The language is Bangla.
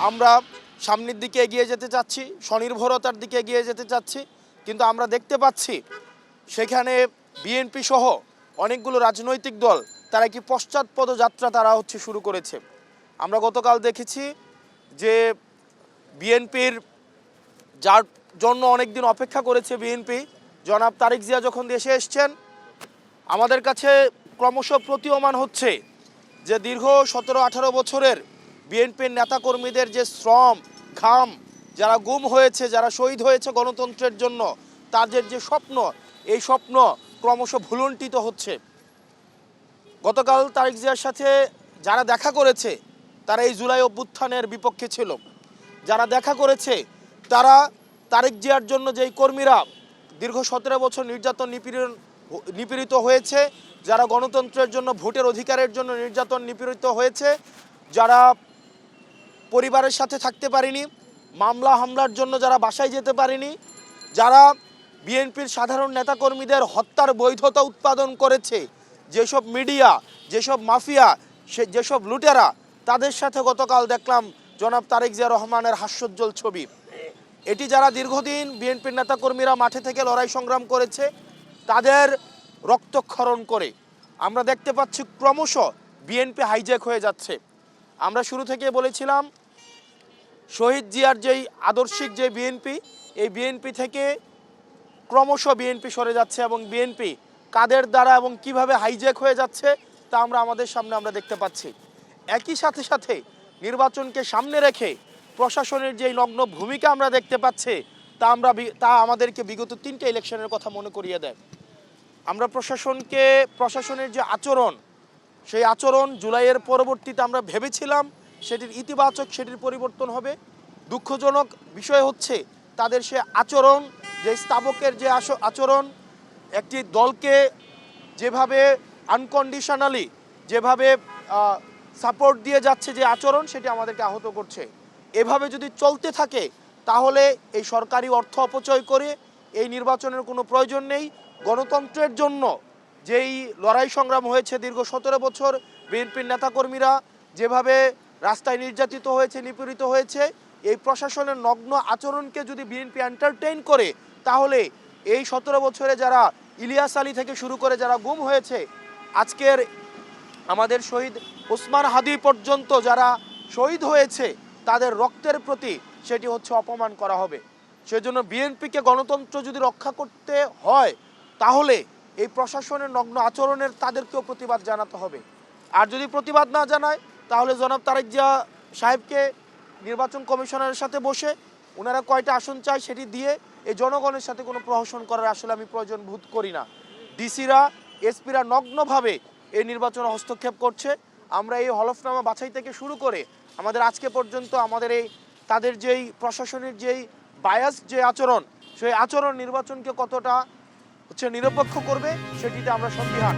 আমরা সামনের দিকে এগিয়ে যেতে চাচ্ছি, স্বনির্ভরতার দিকে এগিয়ে যেতে চাচ্ছি, কিন্তু আমরা দেখতে পাচ্ছি সেখানে বিএনপি সহ অনেকগুলো রাজনৈতিক দল তারা একটি পশ্চাৎপদ যাত্রা তারা শুরু করেছে। আমরা গতকাল দেখেছি যে বিএনপির যার জন্য অনেক দিন অপেক্ষা করেছে বিএনপি, জনাব তারেক জিয়া যখন দেশে এসছেন, আমাদের কাছে ক্রমশ প্রতীয়মান হচ্ছে যে দীর্ঘ 17-18 বছরের বিএনপির নেতাকর্মীদের যে শ্রম ঘাম, যারা গুম হয়েছে, যারা শহীদ হয়েছে গণতন্ত্রের জন্য, তাদের যে স্বপ্ন, এই স্বপ্ন ক্রমশ ভুলুণ্ঠিত হচ্ছে। গতকাল তারেক জিয়ার সাথে যারা দেখা করেছে তারা এই জুলাই অভ্যুত্থানের বিপক্ষে ছিল, যারা দেখা করেছে তারা তারেক জিয়ার জন্য যেই কর্মীরা দীর্ঘ 17 বছর নির্যাতন নিপীড়িত হয়েছে, যারা গণতন্ত্রের জন্য, ভোটের অধিকারের জন্য নির্যাতন নিপীড়িত হয়েছে, যারা পরিবারের সাথে থাকতে পারেনি, মামলা হামলার জন্য যারা বাসায় যেতে পারেনি, যারা বিএনপির সাধারণ নেতাকর্মীদের হত্যার বৈধতা উৎপাদন করেছে, যেসব মিডিয়া, যেসব মাফিয়া, যেসব লুটেরা, তাদের সাথে গতকাল দেখলাম জনাব তারেক জিয়া রহমানের হাস্যোজ্জ্বল ছবি। এটি যারা দীর্ঘদিন বিএনপির নেতাকর্মীরা মাঠে থেকে লড়াই সংগ্রাম করেছে, তাদের রক্তক্ষরণ করে আমরা দেখতে পাচ্ছি ক্রমশ বিএনপি হাইজ্যাক হয়ে যাচ্ছে। আমরা শুরু থেকে বলেছিলাম শহীদ জিয়ার যেই আদর্শিক যে বিএনপি, এই বিএনপি থেকে ক্রমশ বিএনপি সরে যাচ্ছে, এবং বিএনপি কাদের দ্বারা এবং কিভাবে হাইজ্যাক হয়ে যাচ্ছে তা আমরা আমাদের সামনে আমরা দেখতে পাচ্ছি। একই সাথে সাথে নির্বাচনকে সামনে রেখে প্রশাসনের যেই নগ্ন ভূমিকা আমরা দেখতে পাচ্ছি, তা আমাদেরকে বিগত 3টে ইলেকশনের কথা মনে করিয়ে দেয়। আমরা প্রশাসনের যে আচরণ, সেই আচরণ জুলাইয়ের পরবর্তীতে আমরা ভেবেছিলাম সেটির ইতিবাচক, সেটির পরিবর্তন হবে। দুঃখজনক বিষয় হচ্ছে তাদের সে আচরণ, যে স্তাবকের যে আচরণ, একটি দলকে যেভাবে আনকন্ডিশনালি যেভাবে সাপোর্ট দিয়ে যাচ্ছে যে আচরণ, সেটি আমাদেরকে আহত করছে। এভাবে যদি চলতে থাকে তাহলে এই সরকারি অর্থ অপচয় করে এই নির্বাচনের কোনো প্রয়োজন নেই। গণতন্ত্রের জন্য যেই লড়াই সংগ্রাম হয়েছে দীর্ঘ 17 বছর, বিএনপির নেতাকর্মীরা যেভাবে রাস্তায় নির্যাতিত হয়েছে, নিপীড়িত হয়েছে, এই প্রশাসনের নগ্ন আচরণকে যদি বিএনপি এন্টারটেইন করে, তাহলে এই 17 বছরে যারা ইলিয়াস আলী থেকে শুরু করে যারা গুম হয়েছে, আজকের আমাদের শহীদ ওসমান হাদি পর্যন্ত যারা শহীদ হয়েছে, তাদের রক্তের প্রতি সেটি অপমান করা হবে। সেজন্য বিএনপিকে গণতন্ত্র যদি রক্ষা করতে হয়, তাহলে এই প্রশাসনের নগ্ন আচরণের তাদেরকেও প্রতিবাদ জানাতে হবে। আর যদি প্রতিবাদ না জানায়, তাহলে জনাব তারেক জিয়া সাহেবকে নির্বাচন কমিশনারের সাথে বসে ওনারা কয়টা আসন চায় সেটি দিয়ে এই জনগণের সাথে কোনো প্রহসন করার আসলে আমি প্রয়োজন বোধ করি না। ডিসিরা, এসপিরা নগ্নভাবে এই নির্বাচনে হস্তক্ষেপ করছে। আমরা এই হলফনামা বাছাই থেকে শুরু করে আমাদের আজকে পর্যন্ত আমাদের এই তাদের যেই প্রশাসনের যেই বায়াস যে আচরণ, সেই আচরণ নির্বাচনকে কতটা নিরপেক্ষ করবে সেটিতে আমরা সন্দিহান।